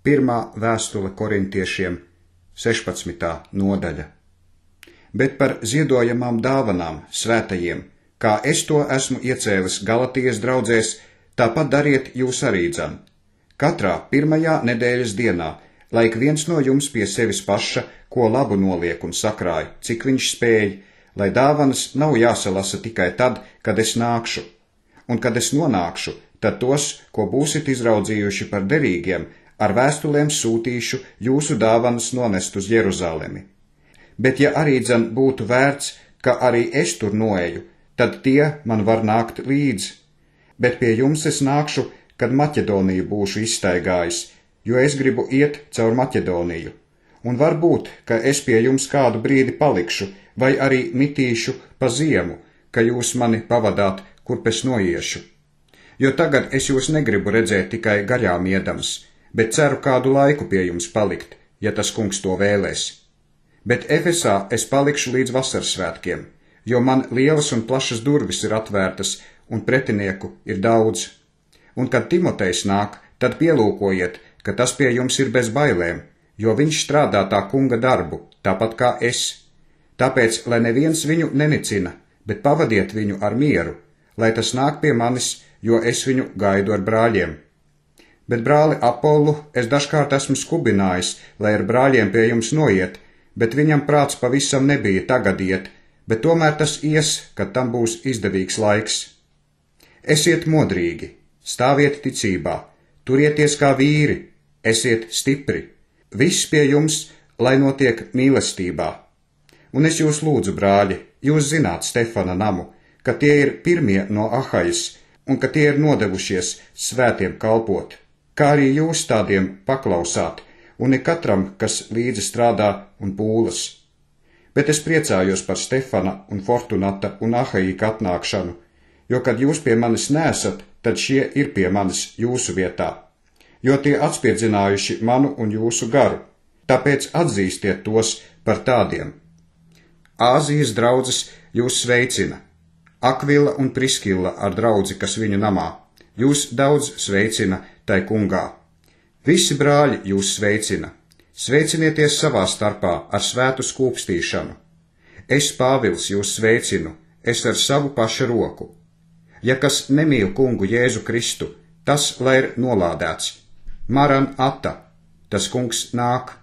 Pirmā vēstule korintiešiem, 16. nodaļa. Bet par ziedojamām dāvanām svētajiem, kā es to esmu iecēlis Galatijas draudzēs, tāpat dariet jūs arī dzan. Katrā pirmajā nedēļas dienā, lai ik viens no jums pie sevis paša, ko labu noliek un sakrāj, cik viņš spēj, lai dāvanas nav jāsalasa tikai tad, kad es nākšu. Un kad es nonākšu, tad tos, ko būsit izraudzījuši par derīgiem, ar vēstulēm sūtīšu jūsu dāvanas nonest uz Jeruzalemi. Bet ja arī dzan būtu vērts, ka arī es tur noeju, tad tie man var nākt līdzi. Bet pie jums es nākšu, kad Maķedoniju būšu izstaigājis, jo es gribu iet caur Maķedoniju. Un varbūt, ka es pie jums kādu brīdi palikšu, vai arī mitīšu pa ziemu, ka jūs mani pavadāt, kurp es noiešu. Jo tagad es jūs negribu redzēt tikai garām iedams, bet ceru kādu laiku pie jums palikt, ja tas kungs to vēlēs. Bet Efesā es palikšu līdz vasarsvētkiem, jo man lielas un plašas durvis ir atvērtas, un pretinieku ir daudz. Un kad Timotejs nāk, tad pielūkojiet, ka tas pie jums ir bez bailēm, jo viņš strādā tā kunga darbu, tāpat kā es. Tāpēc, lai neviens viņu nenicina, bet pavadiet viņu ar mieru, lai tas nāk pie manis, jo es viņu gaidu ar brāļiem. Bet brāli Apollu es dažkārt esmu skubinājis, lai ar brāļiem pie jums noiet, bet viņam prāts pavisam nebija tagad iet, bet tomēr tas ies, kad tam būs izdevīgs laiks. Esiet modrīgi, stāviet ticībā, turieties kā vīri, esiet stipri, viss pie jums, lai notiek mīlestībā. Un es jūs lūdzu, brāļi, jūs zināt Stefana namu, ka tie ir pirmie no Ahajas, un ka tie ir nodevušies svētiem kalpot, kā arī jūs tādiem paklausāt, un ik katram, kas līdzi strādā un pūlas. Bet es priecājos par Stefana un Fortunata un Ahajika atnākšanu, jo, kad jūs pie manis neesat, tad šie ir pie manis jūsu vietā, jo tie atspiedzinājuši manu un jūsu garu, tāpēc atzīstiet tos par tādiem. Āzijas draudzes jūs sveicina, Akvila un Priskila ar draudzi, kas viņu namā, jūs daudz sveicina tai kungā. Visi brāļi jūs sveicina, sveicinieties savā starpā ar svētu skūpstīšanu. Es, Pāvils, jūs sveicinu, es ar savu paša roku. Ja kas nemīl kungu Jēzu Kristu, tas lai ir nolādēts. Maran ata, tas kungs nāk.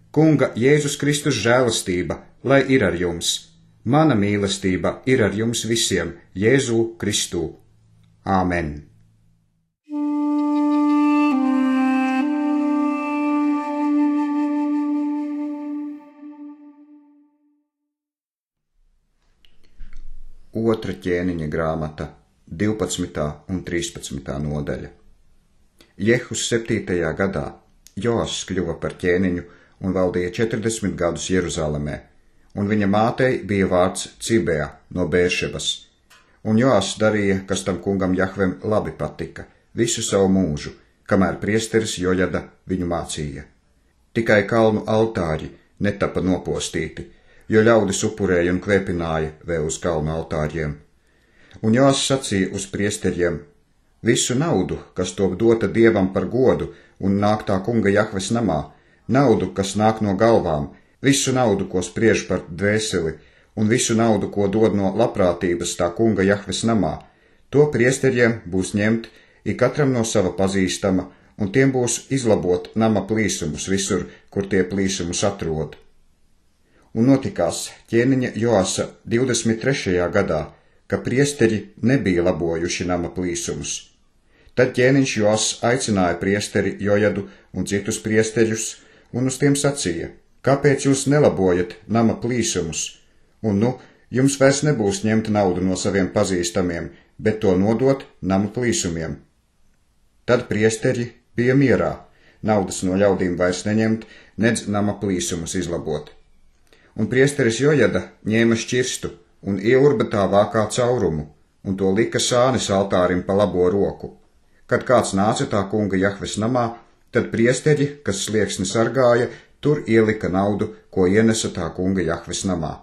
Kunga Jēzus Kristus žēlastība, lai ir ar jums. Mana mīlestība ir ar jums visiem, Jēzu Kristu. Āmen. Otra ķēniņa grāmata, 12. un 13. nodaļa. Jehus 7. gadā Joass kļuva par ķēniņu un valdīja 40 gadus Jeruzalemē, un viņa mātei bija vārds Cibea no Bēršebas. Un Joass darīja, kas tam kungam Jahvem labi patika, visu savu mūžu, kamēr priesteris Jojada viņu mācīja. Tikai kalnu altāri netapa nopostīti, jo ļaudis upurēja un kvēpināja vēl uz kalnu altāriem. Un Joass sacīja uz priesteriem: visu naudu, kas top dota Dievam par godu un nāk tā kunga Jahves namā, naudu, kas nāk no galvām, visu naudu, ko spriež par dvēseli, un visu naudu, ko dod no labprātības tā kunga Jahves namā, to priesteriem būs ņemt ik katram no sava pazīstama, un tiem būs izlabot nama plīsumus visur, kur tie plīsumus atrod. Un notikās ķēniņa Joasa 23. gadā, ka priesteri nebija labojuši nama plīsumus. Tad ķēniņš Joass aicināja priesteri Jojadu un citus priesteļus, un uz tiem sacīja: kāpēc jūs nelabojat nama plīsumus? Un jums vairs nebūs ņemt naudu no saviem pazīstamiem, bet to nodot nama plīsumiem. Tad priesteri bija mierā, naudas no ļaudīm vairs neņemt, nedz nama plīsumus izlabot. Un priesteris Jojada ņēma šķirstu un ielurba tā vākā caurumu, un to lika sānis altārim pa labo roku. Kad kāds nāca tā kunga Jahves namā, tad priesteri, kas slieksni sargāja, tur ielika naudu, ko ienesa tā kunga Jahves namā.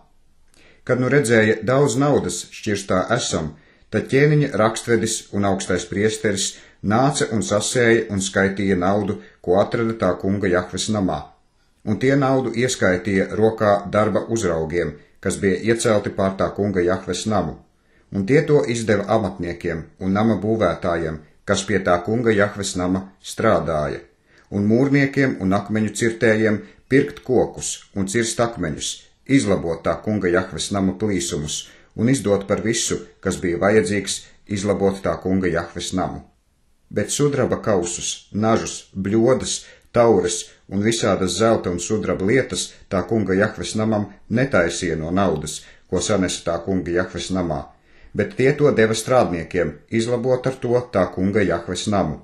Kad redzēja daudz naudas šķirstā esam, tad ķēniņa rakstvedis un augstais priesteris nāca un sasēja un skaitīja naudu, ko atrada tā kunga Jahves namā. Un tie naudu ieskaitīja rokā darba uzraugiem, kas bija iecelti pār tā kunga Jahves namu. Un tie to izdeva amatniekiem un nama būvētājiem, kas pie tā kunga Jahves nama strādāja, un mūrniekiem un akmeņu cirtējiem pirkt kokus un cirst akmeņus, izlabot tā kunga Jahves nama plīsumus un izdot par visu, kas bija vajadzīgs, izlabot tā kunga Jahves namu. Bet sudraba kausus, nažus, bļodas, taures un visādas zelta un sudraba lietas tā kunga Jahves namam netaisīja no naudas, ko sanesa tā kunga Jahves namā, bet tie to deva strādniekiem, izlabot ar to tā kunga Jahves namu.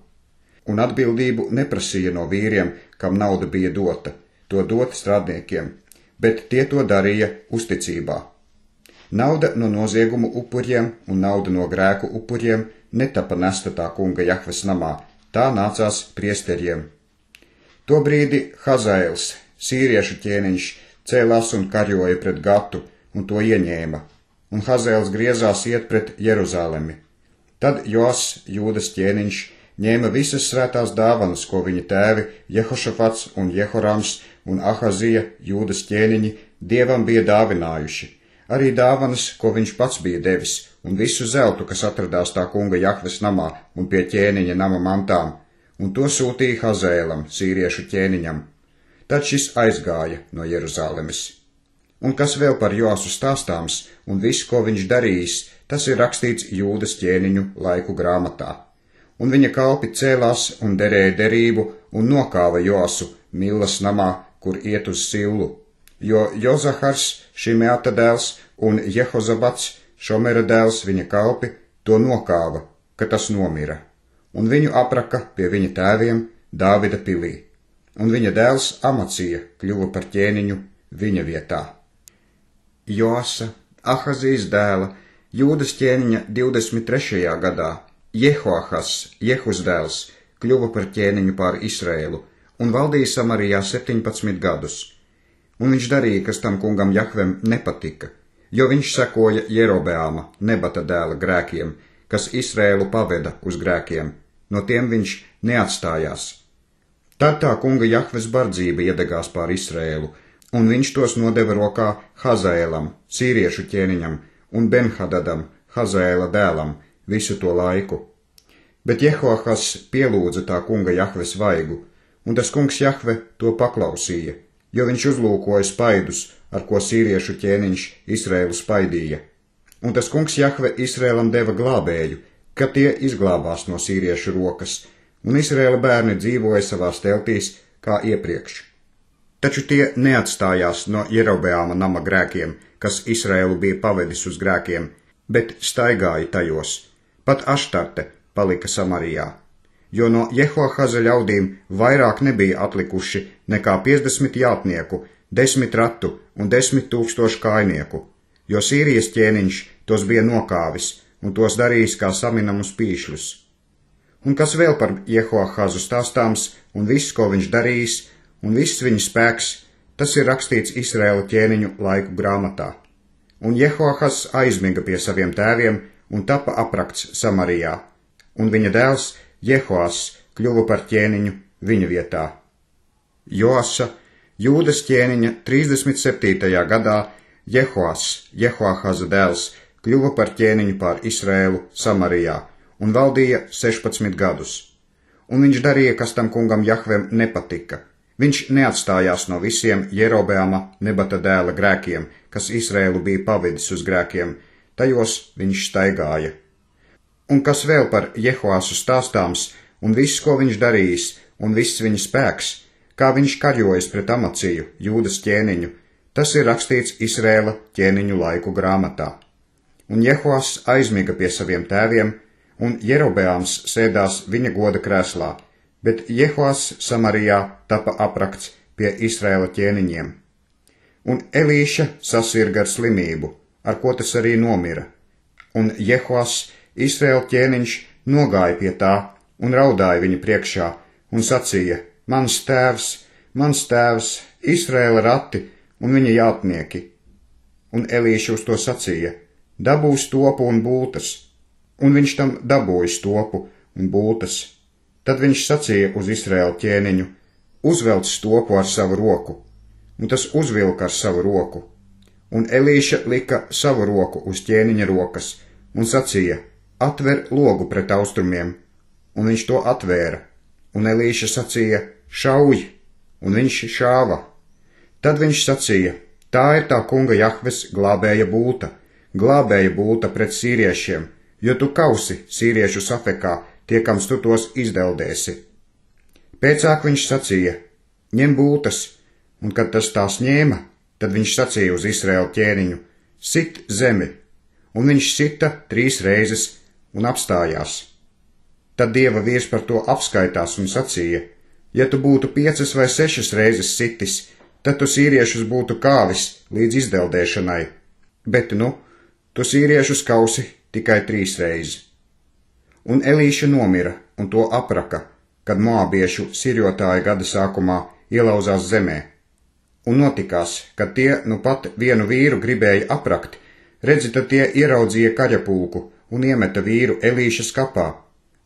Un atbildību neprasīja no vīriem, kam nauda bija dota, to dot strādniekiem, bet tie to darīja uzticībā. Nauda no noziegumu upuriem un nauda no grēku upuriem netapa nesta tā kunga Jahves namā, tā nācās priesteriem. To brīdi Hazaēls, sīriešu ķēniņš, cēlās un karjoja pret Gatu un to ieņēma, un Hazaēls griezās iet pret Jeruzalemi. Tad Joas, Jūdas ķēniņš, ņēma visas svētās dāvanas, ko viņa tēvi Jehošafats un Jehorams un Ahazija, Jūdas ķēniņi, Dievam bija dāvinājuši. Arī dāvanas, ko viņš pats bija devis, un visu zeltu, kas atradās tā kunga Jahves namā un pie ķēniņa nama mantām, un to sūtīja Hazaēlam, sīriešu ķēniņam. Tad šis aizgāja no Jeruzalemes. Un kas vēl par Joasu stāstāms, un viss, ko viņš darījis, tas ir rakstīts Jūdas ķēniņu laiku grāmatā. Un viņa kalpi cēlās un derēja derību un nokāva Joasu Millas namā, kur iet uz Sillu, jo Jozahars, Šimeata dēls, un Jehozabats, Šomera dēls, viņa kalpi, to nokāva, ka tas nomira, un viņu apraka pie viņa tēviem Dāvida pilī, un viņa dēls Amacija kļuva par ķēniņu viņa vietā. Joasa, Ahazijas dēla, Jūdas ķēniņa 23. gadā, Jehoahas, Jehus dēls, kļuva par ķēniņu pār Israēlu, un valdīja Samarijā 17 gadus. Un viņš darīja, kas tam kungam Jahvem nepatika, jo viņš sekoja Jerobeāma, Nebata dēla grēkiem, kas Israēlu paveda uz grēkiem, no tiem viņš neatstājās. Tad tā kunga Jahves bardzība iedegās pār Israēlu, un viņš tos nodeva rokā Hazaēlam, sīriešu ķēniņam, un Benhadadam, Hazaēla dēlam, visu to laiku. Bet Jehoahas pielūdza tā kunga Jahves vaigu, un tas kungs Jahve to paklausīja, jo viņš uzlūkoja spaidus, ar ko sīriešu ķēniņš Israēlu spaidīja. Un tas kungs Jahve Israēlam deva glābēju, ka tie izglābās no sīriešu rokas, un Israēla bērni dzīvoja savās teltīs kā iepriekš. Taču tie neatstājās no Jerobeāma nama grēkiem, kas Israēlu bija pavedis uz grēkiem, bet staigāja tajos. Pat Aštarte palika Samarijā, jo no Jehoahaza ļaudīm vairāk nebija atlikuši nekā 50 jātnieku, 10 ratu un 10 000 kājnieku, jo Sīrijas ķēniņš tos bija nokāvis un tos darījis kā saminamus pīšļus. Un kas vēl par Jehoahazu stāstāms un viss, ko viņš darījis, un viss viņa spēks, tas ir rakstīts Israēla ķēniņu laiku grāmatā. Un Jehoahaz aizmiga pie saviem tēviem un tapa aprakts Samarijā, un viņa dēls Jehoas kļuva par ķēniņu viņa vietā. Joasa, Jūdas ķēniņa 37. gadā, Jehoas, Jehoahaza dēls, kļuva par ķēniņu pār Israēlu Samarijā un valdīja 16 gadus. Un viņš darīja, kas tam kungam Jahvem nepatika. Viņš neatstājās no visiem Jerobeāma Nebata dēla grēkiem, kas Israēlu bija pavedis uz grēkiem, tajos viņš staigāja. Un kas vēl par Jehoasu stāstāms, un viss, ko viņš darījis, un viss viņa spēks, kā viņš karjojas pret Amaciju, Jūdas ķēniņu, tas ir rakstīts Israēla ķēniņu laiku grāmatā. Un Jehoas aizmiga pie saviem tēviem, un Jerobeāms sēdās viņa goda krēslā, bet Jehoas Samarijā tapa aprakts pie Israēla ķēniņiem. Un Elīša sasirga ar slimību, ar ko tas arī nomira, un Jehoas Israēla ķēniņš nogāja pie tā un raudāja viņa priekšā un sacīja: mans tēvs, Israēla rati un viņa jātnieki. Un Elīša uz to sacīja: dabūj stopu un bultas. Un viņš tam dabūja stopu un būtas. Tad viņš sacīja uz Izraēla ķēniņu: uzvelc stopu ar savu roku, un tas uzvilka ar savu roku. Un Elīša lika savu roku uz ķēniņa rokas un sacīja: atver logu pret austrumiem, un viņš to atvēra. Un Elīša sacīja: šauj, un viņš šāva. Tad viņš sacīja: tā ir tā kunga Jahves glābēja būta pret sīriešiem, jo tu kausi sīriešu Safekā, tiekams tu tos izdeldēsi. Pēcāk viņš sacīja: ņem būtas, un kad tas tās ņēma, tad viņš sacīja uz Izraēla ķēniņu: sit zemi, un viņš sita 3 reizes un apstājās. Tad Dieva vīrs par to apskaitās un sacīja: ja tu būtu 5 vai 6 reizes sitis, tad tu sīriešus būtu kāvis līdz izdeldēšanai, bet tu sīriešus kausi tikai 3 reizes. Un Elīša nomira un to apraka, kad moabiešu sirjotāji gada sākumā ielauzās zemē. Un notikās, kad tie pat vienu vīru gribēja aprakt, redzi, tad tie ieraudzīja kaļapulku un iemeta vīru Elīšas kapā,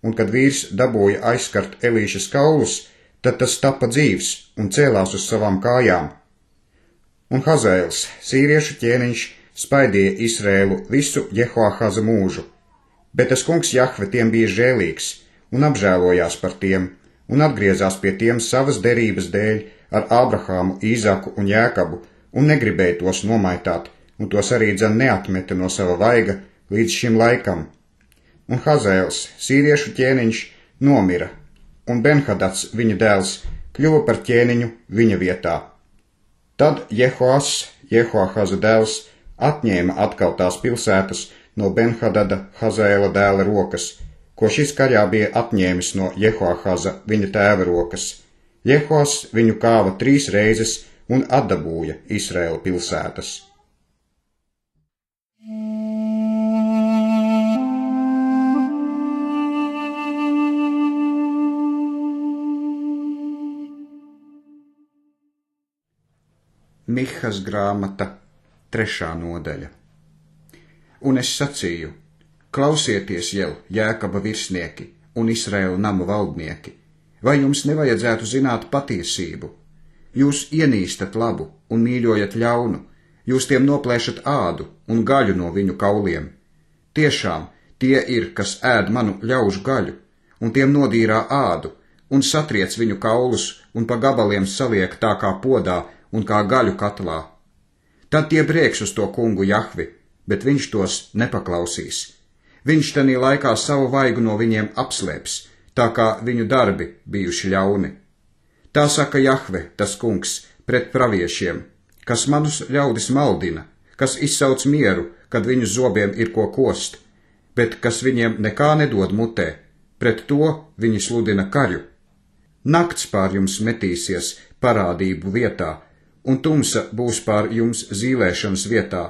un kad vīrs dabūja aizskart Elīšas kaulus, tad tas tapa dzīvs un cēlās uz savām kājām. Un Hazaēls, sīriešu ķēniņš, spaidīja Izrēlu visu Jehoahaza mūžu, bet tas kungs Jahve tiem bija žēlīgs un apžēlojās par tiem un atgriezās pie tiem savas derības dēļ ar Ābrahāmu, Īzaku un Jēkabu un negribēja tos nomaitāt, un tos arī dzen neatmeta no sava vaiga līdz šim laikam. Un Hazaēls, sīriešu ķēniņš, nomira, un Benhadats, viņa dēls, kļuva par ķēniņu viņa vietā. Tad Jehoass, Jehoahaza dēls, atņēma atkal tās pilsētas no Benhadada, Hazaēla dēla rokas, ko šis karā bija atņēmis no Jehoahaza, viņa tēva rokas. Jehoass viņu kāva 3 reizes un atdabūja Izraēla pilsētas. Mihas grāmata, 3. nodaļa. Un es sacīju: klausieties jau, Jēkaba virsnieki un Izraēla nama valdnieki, vai jums nevajadzētu zināt patiesību? Jūs ienīstat labu un mīļojat ļaunu, jūs tiem noplēšat ādu un gaļu no viņu kauliem. Tiešām tie ir, kas ēd manu ļaužu gaļu, un tiem nodīrā ādu, un satriec viņu kaulus un pa gabaliem saliek tā kā podā un kā gaļu katlā. Tad tie brēks uz to kungu Jahvi, bet viņš tos nepaklausīs. Viņš tanī laikā savu vaigu no viņiem apslēps, tā kā viņu darbi bijuši ļauni. Tā saka Jahve, tas kungs, pret praviešiem, kas manus ļaudis maldina, kas izsauc mieru, kad viņu zobiem ir ko kost, bet kas viņiem nekā nedod mutē, pret to viņi sludina karu. Nakts pār jums metīsies parādību vietā, un tumsa būs pār jums zīlēšanas vietā,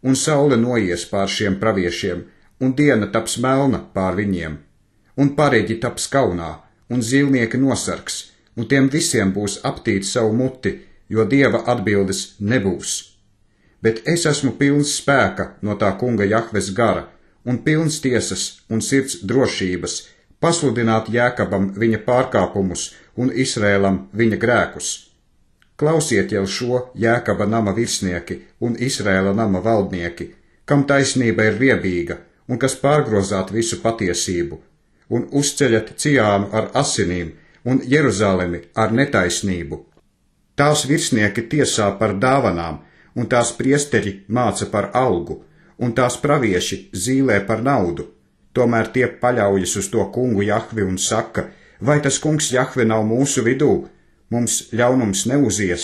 un saule noies pār šiem praviešiem, un diena taps melna pār viņiem, un pareģi taps kaunā, un zīlnieki nosargs, un tiem visiem būs aptīt savu muti, jo Dieva atbildes nebūs. Bet es esmu pilns spēka no tā kunga Jahves gara, un pilns tiesas un sirds drošības, pasludināt Jēkabam viņa pārkāpumus un Izrēlam viņa grēkus. Klausiet jau šo Jēkaba nama virsnieki un Izrēla nama valdnieki, kam taisnība ir riebīga un kas pārgrozāt visu patiesību, un uzceļat Ciānu ar asinīm un Jeruzalemi ar netaisnību. Tās virsnieki tiesā par dāvanām, un tās priesteri māca par algu, un tās pravieši zīlē par naudu. Tomēr tie paļaujas uz to kungu Jahvi un saka: vai tas kungs Jahve nav mūsu vidū? Mums ļaunums neuzies.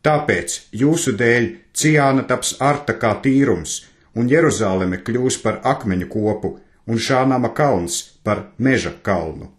Tāpēc jūsu dēļ Ciāna taps arta kā tīrums, un Jeruzaleme kļūs par akmeņu kopu, un šā nama kalns par meža kalnu.